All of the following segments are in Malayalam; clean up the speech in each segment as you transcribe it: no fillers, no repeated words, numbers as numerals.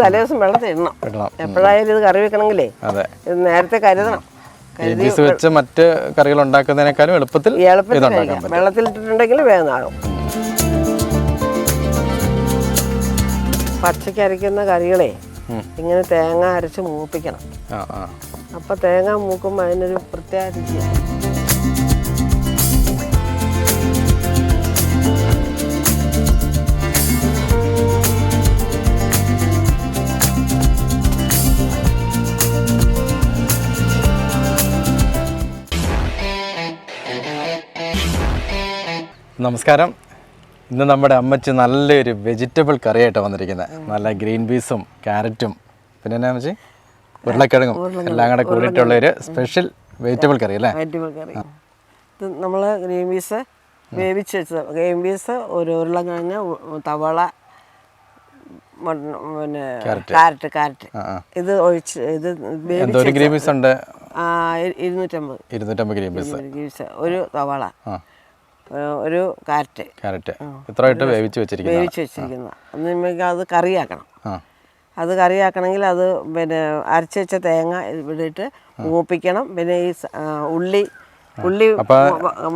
തലേദിവസം വെള്ളത്തിൽ ഇടണം. എപ്പോഴായാലും ഇത് കറി വെക്കണമെങ്കിലേ ഇത് നേരത്തെ കരുതണം. വെച്ച് മറ്റ് കറികൾ ഉണ്ടാക്കുന്നതിനേക്കാളും എളുപ്പത്തിൽ വെള്ളത്തിലിട്ടിട്ടുണ്ടെങ്കിൽ വേഗമാകും. പച്ചയ്ക്ക് അരയ്ക്കുന്ന കറികളെ ഇങ്ങനെ തേങ്ങ അരച്ച് മൂപ്പിക്കണം. അപ്പൊ തേങ്ങ മൂക്കുമ്പോൾ അതിനൊരു പ്രത്യേക രുചിയാണ്. നമസ്കാരം. ഇന്ന് നമ്മുടെ അമ്മച്ചി നല്ലൊരു വെജിറ്റബിൾ കറിയായിട്ട് വന്നിരിക്കുന്നത്. നല്ല ഗ്രീൻ പീസും ക്യാരറ്റും പിന്നെ എന്നാ അമ്മച്ചി ഉരുളക്കിഴങ്ങും എല്ലാം കൂടെ കൂടിയിട്ടുള്ളൊരു സ്പെഷ്യൽ വെജിറ്റബിൾ കറി അല്ലേ? വെജിറ്റബിൾ കറി ഇത് നമ്മൾ ഗ്രീൻ പീസ് വേവിച്ച് വെച്ചത്. ഗ്രീൻ പീസ് ഒരു ഉരുളക്കിഴങ്ങ്, തവള, പിന്നെ കാരറ്റ് ഇത് ഒഴിച്ച് ഇത് ഗ്രീൻ പീസ് ഉണ്ട് 250 ഗ്രീൻ പീസ്, ഒരു തവള, ഒരു കാരറ്റ് ഇത്രയായിട്ട് വേവിച്ച് വെച്ചിരിക്കുന്നത്. അത് കറിയാക്കണം. അത് കറിയാക്കണമെങ്കിൽ അത് പിന്നെ അരച്ച് വെച്ച തേങ്ങ ഇവിടെയിട്ട് മൂപ്പിക്കണം. പിന്നെ ഈ ഉള്ളി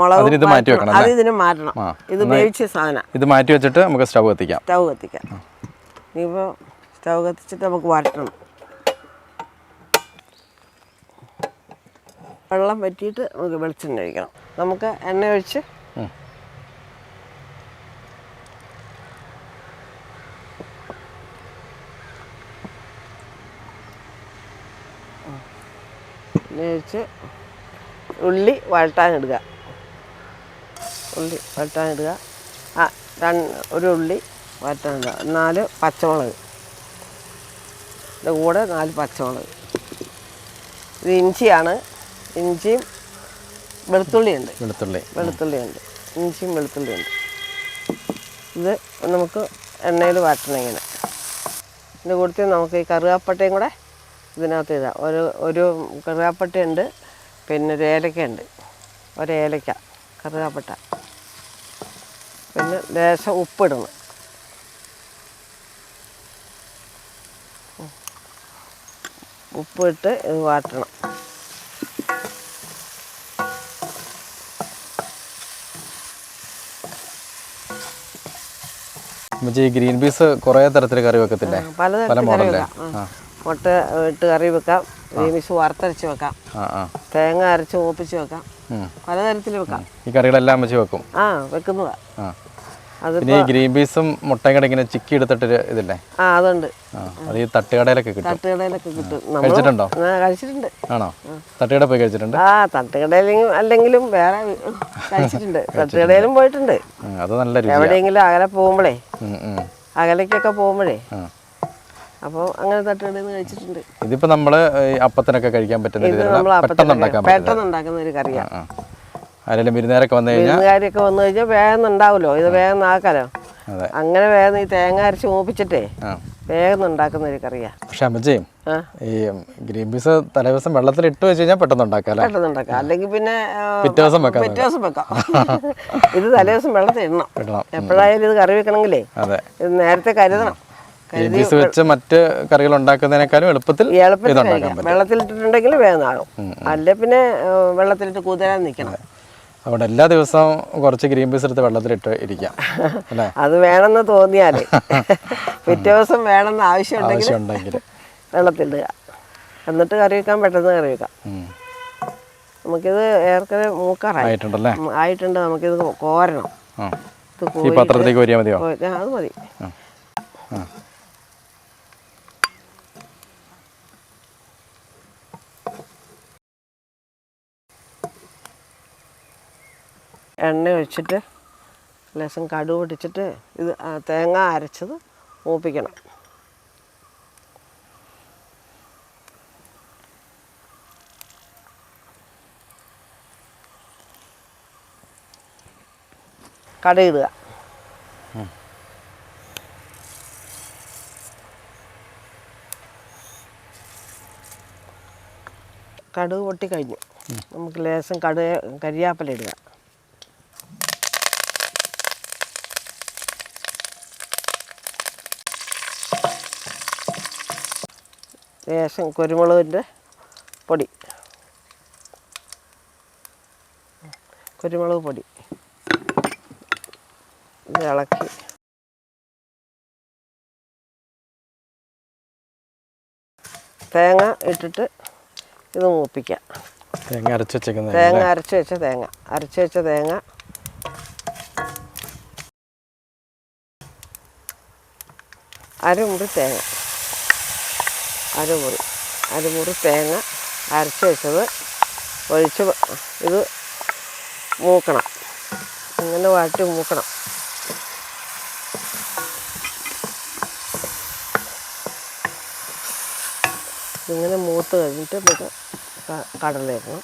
മുളക് അത് ഇതിന് മാറ്റണം. ഇത് വേവിച്ച സാധനം ഇത് മാറ്റി വെച്ചിട്ട് നമുക്ക് സ്റ്റൗ കത്തിക്കാം. ഇനിയിപ്പോൾ സ്റ്റൗ കത്തിച്ചിട്ട് നമുക്ക് വരട്ടണം. വെള്ളം വറ്റിയിട്ട് നമുക്ക് വെളിച്ചെണ്ണ ഒഴിക്കണം. നമുക്ക് എണ്ണ ഒഴിച്ച് ഉള്ളി വഴട്ടാനിടുക. ഒരു ഉള്ളി വഴട്ടാനിടുക. 4 പച്ചമുളക്, ഇതിൻ്റെ കൂടെ 4 പച്ചമുളക്. ഇത് ഇഞ്ചിയാണ്. ഇഞ്ചിയും വെളുത്തുള്ളിയുണ്ട്. ഇഞ്ചിയും വെളുത്തുള്ളിയുണ്ട്. ഇത് നമുക്ക് എണ്ണയിൽ വഴറ്റണം. ഇങ്ങനെ ഇതിൻ്റെ കൂട്ടത്തിൽ നമുക്ക് ഈ കറുകാപ്പട്ടയും കൂടെ ഇതിനകത്ത് ഇടാം. ഒരു കറുകാപ്പട്ടയുണ്ട്, പിന്നെ ഒരു ഏലക്കയുണ്ട്. ഒരേലക്ക, കറുകാപ്പട്ട, പിന്നെ ലേശം ഉപ്പിടണം. ഉപ്പിട്ട് ഇത് വാട്ടണം. ഗ്രീൻ പീസ് കുറേ തരത്തിൽ കറി വെക്കത്തില്ലേ? പല മോഡലിൽ മുട്ട ഇട്ട് കറി വെക്കാം, ഗ്രീൻ പീസ് വറുത്തരച്ച് വെക്കാം, തേങ്ങ അരച്ച് മൂപ്പിച്ച് വെക്കാം, പലതരത്തിൽ വെക്കാം. ഈ കറികളെല്ലാം വെച്ച് വെക്കും. വെക്കുന്നതാ. പിന്നെ ഈ ഗ്രീൻ പീസും മുട്ടയും കൂടെ ഇങ്ങനെ ചിക്കി എടുത്തിട്ട് ഇതില്ലേ? അതുണ്ട്. അത് ഈ തട്ടുകടയിലൊക്കെ കിട്ടും. കഴിച്ചിട്ടുണ്ടോ? കഴിച്ചിട്ടുണ്ട്. ആണോ? തട്ടുകട പോയി കഴിച്ചിട്ടുണ്ട്? തട്ടുകടയിൽ അല്ലെങ്കിലും വേറെ കഴിച്ചിട്ടുണ്ട്. തട്ടുകടയിലും പോയിട്ടുണ്ട്. അത് നല്ല എവിടെയെങ്കിലും അകലെ പോകുമ്പോഴേ, അകലേക്കൊക്കെ പോകുമ്പോഴേ, അപ്പോൾ അങ്ങനെ തട്ടുകടയിൽ നിന്ന് കഴിച്ചിട്ടുണ്ട്. ഇതിപ്പോ നമ്മള് അപ്പത്തിനൊക്കെ കഴിക്കാൻ പറ്റുന്ന പെട്ടെന്ന് ഉണ്ടാക്കുന്ന ഒരു കറിയാണ്. ആരെങ്കിലും വിരുന്നുകാരൊക്കെ വന്നു കഴിഞ്ഞാൽ വേഗം ഉണ്ടാവുമല്ലോ. ഇത് വേഗം ആക്കാലോ. അങ്ങനെ വേഗം ഈ തേങ്ങ അരച്ച് മൂപ്പിച്ചിട്ടേ വേഗം ഉണ്ടാക്കുന്ന ഒരു കറിയാ. പക്ഷെ അമ്മച്ചയും ഈ ഗ്രീൻ പീസ് തലേദിവസം വെള്ളത്തിൽ ഇട്ട് വെച്ച് കഴിഞ്ഞാൽ പെട്ടെന്ന് ഉണ്ടാക്കാം. അല്ലെങ്കിൽ പിന്നെ പിറ്റേ ദിവസം വെക്കാം. ഇത് തലേദിവസം വെള്ളത്തിൽ ഇടണം. എപ്പോഴായാലും ഇത് കറി വെക്കണമെങ്കിലേ ഇത് നേരത്തെ കരുതണം. വെച്ച് മറ്റ് കറികൾ ഉണ്ടാക്കുന്നതിനേക്കാളും എളുപ്പത്തിൽ വെള്ളത്തിലിട്ടിട്ടുണ്ടെങ്കിൽ വേഗമാകും. അല്ലെ പിന്നെ വെള്ളത്തിലിട്ട് കുതിരാൻ നിൽക്കണം. അതുകൊണ്ട് എല്ലാ ദിവസവും കുറച്ച് ഗ്രീൻ പീസ് എടുത്ത് വെള്ളത്തിലിട്ട് ഇരിക്കാം. അത് വേണമെന്ന് തോന്നിയാല് പിറ്റേ ദിവസം വേണമെന്ന് ആവശ്യമുണ്ടെങ്കിൽ വെള്ളത്തിലിടുക. എന്നിട്ട് കറി വെക്കാൻ പെട്ടെന്ന് കറി വെക്കാം. നമുക്കിത് ഏർക്കനെ ആയിട്ടുണ്ട്. നമുക്കിത് കോരണം. ഈ പാത്രത്തിലേക്ക് കോരിയാൽ മതിയോ? അത് മതി. എണ്ണ ഒഴിച്ചിട്ട് ലേശം കടുക് പൊട്ടിച്ചിട്ട് ഇത് തേങ്ങ അരച്ചത് മൂപ്പിക്കണം. കടുക് ഇടുക. കടുക് പൊട്ടിക്കഴിഞ്ഞു. നമുക്ക് ലേശം കരിയാപ്പല ഇടുക. ലേശം കുരുമുളകിൻ്റെ പൊടി, കുരുമുളക് പൊടി ഇത് ഇളക്കി തേങ്ങ ഇട്ടിട്ട് ഇത് മൂപ്പിക്കാം. തേങ്ങ അരച്ച് വെച്ചേക്കുന്നത്, തേങ്ങ അരച്ച് വെച്ച തേങ്ങ, അരച്ച് വെച്ച തേങ്ങ അരമുറി തേങ്ങ, അരമുറി തേങ്ങ അരച്ച് വെച്ചത് ഒഴിച്ച് ഇത് മൂക്കണം. ഇങ്ങനെ വാട്ടി മൂക്കണം. ഇങ്ങനെ മൂത്ത് കഴിഞ്ഞിട്ട് പിന്നെ കടലയിടണം.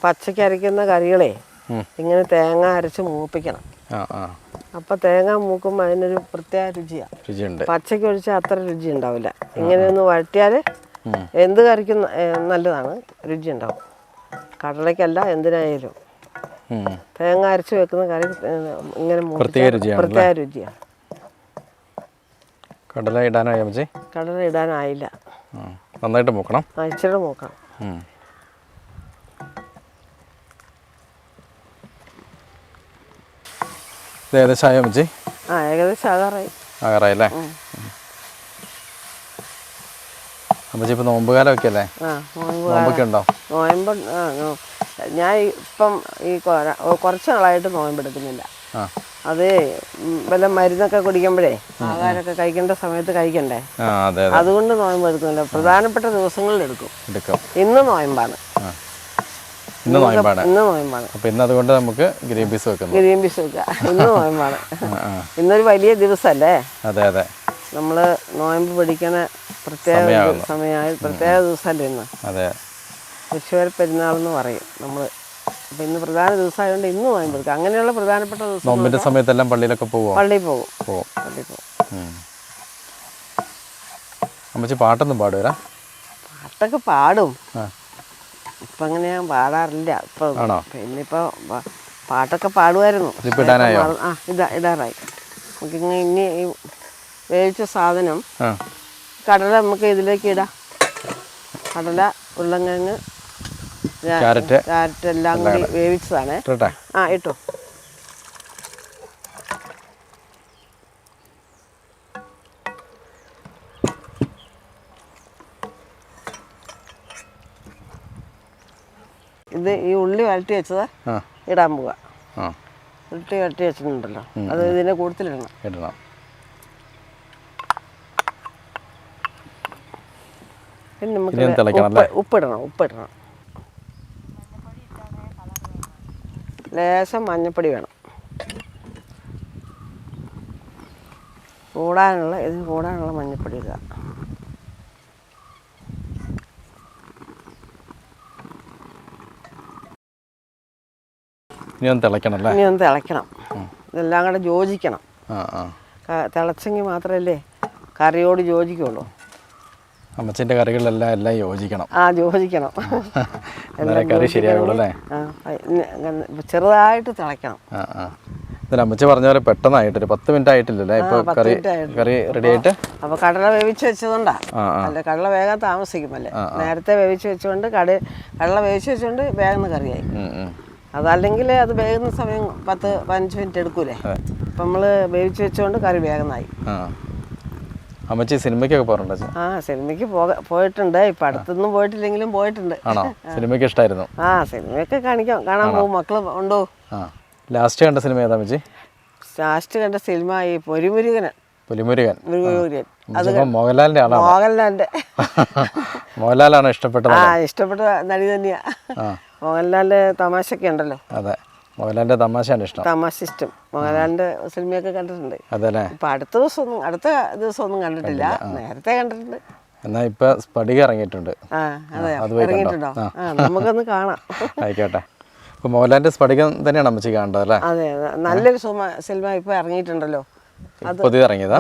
പച്ചയ്ക്ക് അരയ്ക്കുന്ന കറികളെ ഇങ്ങനെ തേങ്ങ അരച്ച് മൂപ്പിക്കണം. അപ്പം തേങ്ങ മൂക്കുമ്പോൾ അതിനൊരു പ്രത്യേക രുചിയാണ്. പച്ചയ്ക്ക് ഒഴിച്ചാൽ അത്ര രുചി ഉണ്ടാവില്ല. ഇങ്ങനെയൊന്ന് വഴറ്റിയാൽ എന്ത് കറിക്കും നല്ലതാണ്, രുചി ഉണ്ടാവും. കടലയ്ക്കല്ല എന്തിനായാലും തേങ്ങ അരച്ച് വെക്കുന്ന കറി ഇങ്ങനെ പ്രത്യേക രുചിയാണ്. കടല ഇടാനായോ അമ്മച്ചി? കടല ഇടാനായില്ല. നന്നായിട്ട് മൂക്കണം. ഇച്ചിരി മൂക്കണം. ഏകദേശം ആയോ അമ്മച്ചി? ഏകദേശം ആകാറായില്ലേ? അമ്മച്ചി ഇപ്പം നോമ്പ് കാലമൊക്കെ അല്ലേ? നോമ്പൊക്കെ ഉണ്ടോ? നോയമ്പ് ഞാൻ ഇപ്പം ഈ കുറച്ച് നാളായിട്ട് നോയമ്പെടുക്കുന്നില്ല. അത് വല്ല മരുന്നൊക്കെ കുടിക്കുമ്പോഴേ ആഹാരമൊക്കെ കഴിക്കേണ്ട സമയത്ത് കഴിക്കണ്ടേ, അതുകൊണ്ട് നോയമ്പ് എടുക്കുന്നില്ല. പ്രധാനപ്പെട്ട ദിവസങ്ങളിൽ എടുക്കും. ഇന്ന് നോയമ്പാണ്. ഇന്ന് നോയമ്പാണ്. അപ്പോൾ ഇന്ന് അതുകൊണ്ട് നമുക്ക് ഗ്രീൻ പീസ് വെക്കാം. ഇന്ന് നോയമ്പാണ്. ഇന്നൊരു വലിയ ദിവസമല്ലേ? അതെ അതെ. നമ്മൾ നോയമ്പ് പിടിക്കണ പ്രത്യേക സമയമായി, പ്രത്യേക ദിവസമല്ലേ ഇന്ന്? അതെ. വിഷുവര പെരുന്നാളെന്ന് പറയും നമ്മൾ. അപ്പം ഇന്ന് പ്രധാന ദിവസമായതുകൊണ്ട് ഇന്ന് നോയമ്പ് എടുക്കാം. അങ്ങനെയുള്ള പ്രധാനപ്പെട്ട ദിവസം നോമ്പിന്റെ സമയത്തെല്ലാം പള്ളിയിലൊക്കെ പോകും. പള്ളിയിൽ പോകും. അമ്മച്ചി പാട്ടൊന്നും പാടുവരാ? പാട്ടൊക്കെ പാടും. ഇപ്പം അങ്ങനെ ഞാൻ പാടാറില്ല. ഇപ്പം പിന്നിപ്പോൾ പാട്ടൊക്കെ പാടുമായിരുന്നു. ഇടാറായി. നമുക്കിങ്ങനെ ഇനി ഈ വേവിച്ച സാധനം കടല നമുക്ക് ഇതിലേക്ക് ഇടാം. കടല, ഉരുളക്കിഴങ്ങ്, ക്യാരറ്റ് എല്ലാം കൂടി വേവിച്ചതാണ്. ഇട്ടു. ഇത് ഈ ഉള്ളി വരട്ടി വെച്ചത് ഇടാൻ പോവാ. ഉള്ളി വരട്ടി വെച്ചിട്ടുണ്ടല്ലോ, അത് ഇതിൻ്റെ കൂട്ടത്തിലിടണം. പിന്നെ നമുക്ക് ഉപ്പിടണം. ലേശം മഞ്ഞപ്പൊടി വേണം. ഇതിന് കൂടാനുള്ള മഞ്ഞപ്പൊടി ഇടുക. ഇനി ഒന്ന് തിളയ്ക്കണം. ഇതെല്ലാം കൂടെ യോജിക്കണം. തിളച്ചെങ്കിൽ മാത്രമല്ലേ കറിയോട് യോജിക്കുള്ളൂ. അമ്മച്ചിൻ്റെ കറികളിലെല്ലാം യോജിക്കണം. യോജിക്കണം. കറി ശരിയാവുള്ളൂ അല്ലേ? ചെറുതായിട്ട് തിളയ്ക്കണം. അമ്മച്ചി പറഞ്ഞ പോലെ പെട്ടെന്നായിട്ടൊരു 10 മിനിറ്റ് ആയിട്ടില്ലല്ലേ ഇപ്പൊ കറി റെഡി ആയിട്ട്? അപ്പൊ കടല വേവിച്ച് വെച്ചതുകൊണ്ടാ. അല്ല, കടല വേഗം താമസിക്കുമല്ലേ. നേരത്തെ വേവിച്ച് വെച്ചുകൊണ്ട് കടല വേവിച്ച് വെച്ചുകൊണ്ട് വേഗം കറിയായി. അതല്ലെങ്കിൽ അത് വേകുന്ന സമയം 10-15 മിനിറ്റ് എടുക്കൂലേ. അപ്പം നമ്മൾ വേവിച്ച് വെച്ചുകൊണ്ട് കറി വേഗമായി. അമ്മച്ചി സിനിമയ്ക്കൊക്കെ പോകാറുണ്ടോ? സിനിമയ്ക്ക് പോയിട്ടുണ്ട്. ഇപ്പം അടുത്തൊന്നും പോയിട്ടില്ലെങ്കിലും പോയിട്ടുണ്ട്. സിനിമയ്ക്ക് ഇഷ്ടമായിരുന്നു? സിനിമയൊക്കെ കാണാൻ പോകും. മക്കൾ ഉണ്ടോ? ലാസ്റ്റ് കണ്ട സിനിമ ഏതാ അമ്മച്ചി? ലാസ്റ്റ് കണ്ട സിനിമ ഈ പൊലിമുരുകൻ. മോഹൻലാലിന്റെ ആളാണ്. മോഹൻലാലാണ് ഇഷ്ടപ്പെട്ടത്. ഇഷ്ടപ്പെട്ട നടി തന്നെയാ. മോഹൻലാലിന്റെ തമാശയൊക്കെ ഉണ്ടല്ലോ. അതെ, മോഹൻലാലിന്റെ തമാശയാണ് ഇഷ്ടം. തമാശ ഇഷ്ടം. മോഹൻലാലിന്റെ സിനിമയൊക്കെ കണ്ടിട്ടുണ്ട്. അതല്ലേ? ഇപ്പൊ അടുത്ത ദിവസം കണ്ടിട്ടില്ല, നേരത്തെ കണ്ടിട്ടുണ്ട്. എന്നാ ഇപ്പൊ സ്പടികം ഇറങ്ങിയിട്ടുണ്ട്. ഇറങ്ങിയിട്ടുണ്ടോ? നമുക്കൊന്ന് കാണാം. ആയിക്കോട്ടെ. ഇപ്പൊ മോഹൻലാലിന്റെ സ്പടികം തന്നെയാണ് അമ്മച്ചി കാണേണ്ടത് അല്ലേ? അതെ, നല്ലൊരു സിനിമ ഇപ്പൊ ഇറങ്ങിയിട്ടുണ്ടല്ലോ. പുതിയതിറങ്ങിയത്.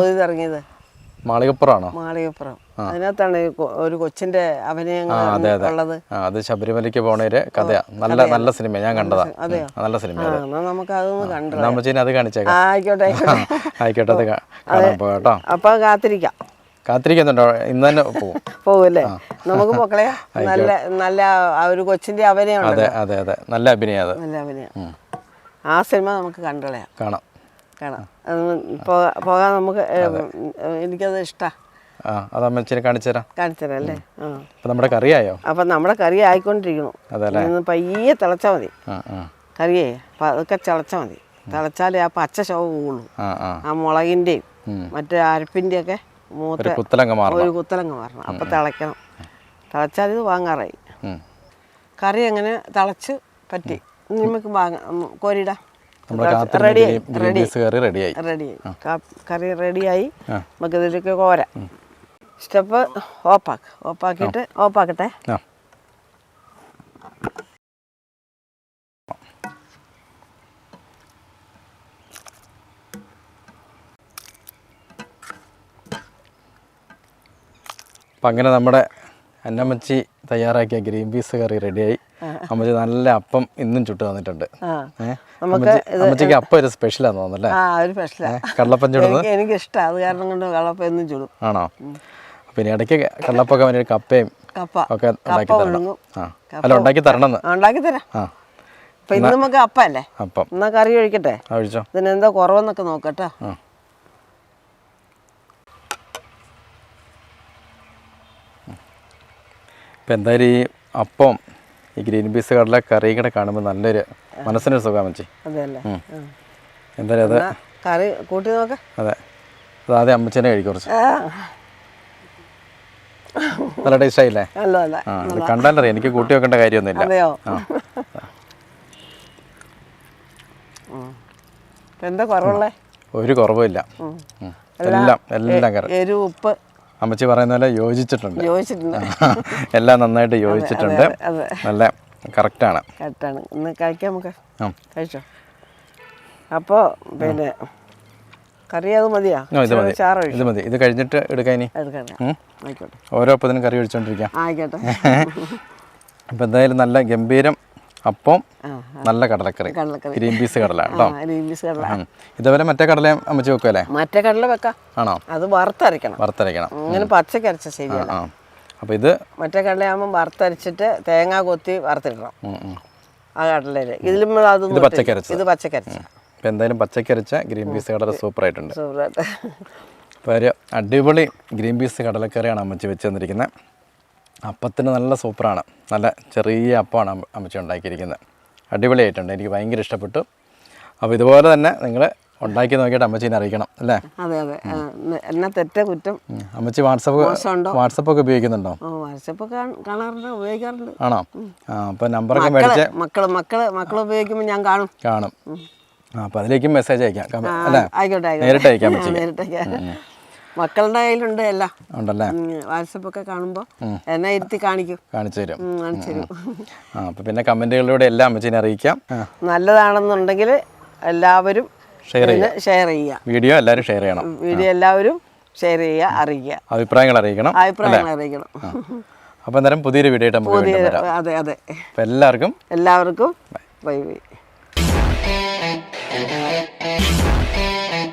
മാളികപ്പുറമാണോ? മാളികപ്പുറം. അതിനകത്താണ് ഒരു കൊച്ചിന്റെ അഭിനയങ്ങൾ ഉള്ളത്. അത് ശബരിമലയ്ക്ക് പോണൊരു കഥയാ. നല്ല സിനിമ, ഞാൻ കണ്ടതാ. നല്ല സിനിമ. നമുക്ക് അതൊന്ന് കണ്ടു. അമ്മച്ചീനെ അത് കാണിച്ചേക്കാം. ആയിക്കോട്ടെ ആയിക്കോട്ടെ, അത് കാണാൻ പോകാട്ടോ. അപ്പൊ കാത്തിരിക്കുന്നുണ്ടോ? ഇന്ന് തന്നെ പോവല്ലേ? നമുക്ക് മക്കളെ നല്ല ഒരു കൊച്ചിന്റെ അഭിനയം. അതെ അതെ അതെ, നല്ല അഭിനയം. അത് നല്ല അഭിനയം. ആ സിനിമ നമുക്ക് കണ്ടുകളയാം. കാണാം. പോകാൻ നമുക്ക്. എനിക്കത് ഇഷ്ടമാണ്. അത് അമ്മച്ചിനെ കാണിച്ചുതരാം അല്ലേ? അപ്പം നമ്മുടെ കറിയായോ? അപ്പം നമ്മുടെ കറി ആയിക്കൊണ്ടിരിക്കണം. പയ്യെ തിളച്ചാൽ മതി. കറിയേ അതൊക്കെ തിളച്ചാൽ മതി. തിളച്ചാലേ ആ പച്ച ചുവ പോകുള്ളൂ. ആ മുളകിൻ്റെയും മറ്റേ അരപ്പിൻ്റെ ഒക്കെ ഒരു കുത്തലങ്ങ് മാറണം. അപ്പം തിളയ്ക്കണം. തിളച്ചാൽ ഇത് വാങ്ങാറായി. കറി അങ്ങനെ തിളച്ച് പറ്റി നമുക്ക് കോരിടാം. റെഡിയായി. കറി റെഡിയായി. നമുക്ക് ഇതിലേക്ക് കോരാം. സ്റ്റെപ്പ് ഓഫാക്കട്ടെ. അപ്പം അങ്ങനെ നമ്മുടെ അന്നമ്മച്ചി തയ്യാറാക്കിയ ഗ്രീൻ പീസ് കറി റെഡിയായി. അമ്മച്ചി നല്ല അപ്പം ഇന്നും ചുട്ട് തന്നിട്ടുണ്ട്. അമ്മച്ചിക്ക് അപ്പം ഒരു സ്പെഷ്യലാന്ന് തോന്നുന്നല്ലേ? കള്ളപ്പം ചുടുന്നത് എനിക്ക് ഇഷ്ടമാണ്. അത് കാരണം കൊണ്ട് കള്ളപ്പം എന്നും ചുടും. ആണോ? പിന്നെ ഇടയ്ക്ക് കള്ളപ്പൊക്കെ വേണ്ടി കപ്പയും ഒക്കെ ഉണ്ടാക്കി തരണം. ഉണ്ടാക്കി തരാം. അപ്പൊ ഇന്ന് നമുക്ക് അപ്പല്ലേ? അപ്പം എന്നാ കറി ഒഴിക്കട്ടെ. ഒഴിച്ചോ. ഇതിനെന്താ കുറവെന്നൊക്കെ നോക്കട്ടോ. ഇപ്പം എന്തായാലും ഈ അപ്പം ഈ ഗ്രീൻ പീസ് കടല കറിയും കൂടെ കാണുമ്പോൾ നല്ലൊരു മനസ്സിനൊരു സുഖം വെച്ചി. എന്തായാലും അത് കറി കൂട്ടി നോക്കാം. അതെ, അത് ആദ്യം അമ്മച്ചനെ കഴിക്കും. കുറച്ച് നല്ല ടേസ്റ്റ് ആയില്ലേ? ഇത് കണ്ടാലറിയാം, എനിക്ക് കൂട്ടി വെക്കേണ്ട കാര്യമൊന്നുമില്ല. എന്താ കുറവുള്ളേ? ഒരു കുറവുമില്ല. എല്ലാം കറി. ഉപ്പ് അമ്മച്ചി പറയുന്ന പോലെ യോജിച്ചിട്ടുണ്ട്. എല്ലാം നന്നായിട്ട് യോജിച്ചിട്ടുണ്ട്. നല്ല കറക്റ്റാണ്. ഇന്ന് കഴിക്കാം. നമുക്ക് കഴിച്ചോ. അപ്പോൾ പിന്നെ കറി അത് മതിയാ? ഇത് മതി. ഇത് കഴിഞ്ഞിട്ട് എടുക്കാം. ഇനി ആയിക്കോട്ടെ. ഓരോ അപ്പത്തിനും കറി ഒഴിച്ചോണ്ടിരിക്കാം. ആയിക്കോട്ടെ. അപ്പം എന്തായാലും നല്ല ഗംഭീരം അപ്പം, നല്ല കടലക്കറി, ഗ്രീൻ പീസ് കടല കേട്ടോ. ഇതേപോലെ മറ്റേ കടലയും അമ്മച്ചി വെക്കുമല്ലേ? മറ്റേ കടല വെക്കാം. ആണോ? അത് വറുത്തരക്കണം. അങ്ങനെ പച്ചക്കരച്ച ശരിയല്ല. അപ്പോൾ ഇത് മറ്റേ കടലയാകുമ്പോൾ വറുത്തരച്ചിട്ട് തേങ്ങ കൊത്തി വറുത്തിടണം ആ കടലയില്. ഇതിലും ഇത് പച്ചക്കരച്ച. അപ്പോൾ എന്തായാലും പച്ചക്കരച്ച ഗ്രീൻ പീസ് കടല സൂപ്പറായിട്ടുണ്ട്. അപ്പോൾ ഒരു അടിപൊളി ഗ്രീൻ പീസ് കടലക്കറിയാണ് അമ്മച്ചി വെച്ച് തന്നിരിക്കുന്നത്. അപ്പത്തിന് നല്ല സൂപ്പറാണ്. നല്ല ചെറിയ അപ്പമാണ് അമ്മച്ചി ഉണ്ടാക്കിയിരിക്കുന്നത്. അടിപൊളിയായിട്ടുണ്ട്. എനിക്ക് ഭയങ്കര ഇഷ്ടപ്പെട്ടു. അപ്പോൾ ഇതുപോലെ തന്നെ നിങ്ങൾ ഉണ്ടാക്കി നോക്കിയിട്ട് അമ്മച്ചീനെ അറിയിക്കണം അല്ലേ? അതെ അതെ. എന്നാ തെറ്റ കുറ്റം. അമ്മച്ചി വാട്സപ്പൊക്കെ ഉപയോഗിക്കുന്നുണ്ടോ? വാട്സപ്പൊക്കെ കാണാറുണ്ട്, ഉപയോഗിക്കാറുണ്ട്. ആണോ? അപ്പോൾ നമ്പറൊക്കെ മേടിച്ച് മക്കൾ ഉപയോഗിക്കുമ്പോൾ ഞാൻ കാണും. അപ്പോൾ അതിലേക്കും മെസ്സേജ് അയക്കാം അല്ലേ? ആയിക്കോട്ടെ. നേരിട്ട് അയക്കാം അമ്മച്ചി. മക്കളുടെ കയ്യിലുണ്ട് എല്ലാം. ഉണ്ടല്ലേ? വാട്സപ്പൊക്കെ കാണുമ്പോൾ എന്നെ ഇരുത്തി കാണിച്ചു തരും. അപ്പോൾ പിന്നെ കമൻറ്റുകളിലൂടെ എല്ലാം അമ്മച്ചീനെ അറിയിക്കാം. നല്ലതാണെന്നുണ്ടെങ്കിൽ എല്ലാവരും ഷെയർ ചെയ്യുക. വീഡിയോ എല്ലാവരും ഷെയർ ചെയ്യണം. എല്ലാവരും ഷെയർ ചെയ്യുക, അറിയിക്കുക. അഭിപ്രായങ്ങൾ അറിയിക്കണം. അപ്പോൾ അന്നേരം പുതിയൊരു വീഡിയോ ആയിട്ട് നമുക്ക് അതെ. അപ്പോൾ എല്ലാവർക്കും ബൈ ബൈ.